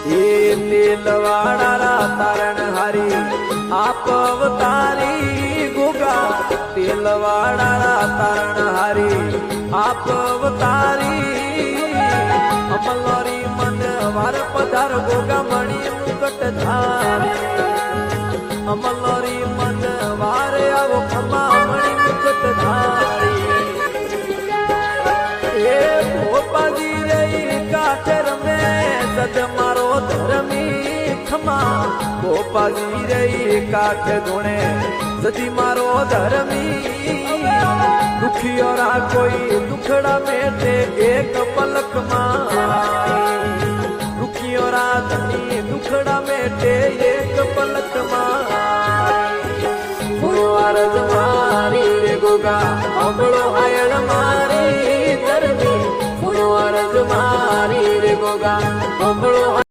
તેલવાડા તારણ હારી આપ અવતારી ગોગા તેલવાડા તારણ હારી આપ અવતારી અમલોરી મન વાર પધાર ગોગા મણી મુકટ ધાર અમલોરી મન વારે આવો ખમા મણી મુકટ ધારી એ ભોપાજી રહી કાઠ રમે સદ મારો ધર્મી ખમા ભોપાજી રહી કાઠ ધોણે સદી મારો ધર્મી દુખિયોરા કોઈ દુખડા મેટે એક પલકમાં દુખિયોરા ધની દુખડા મેટે એક પલકમાં અરજ મારી રે ગોગા અબળો આયણ મારી ધર્મી અરજ મારી રે ગોગા અબળો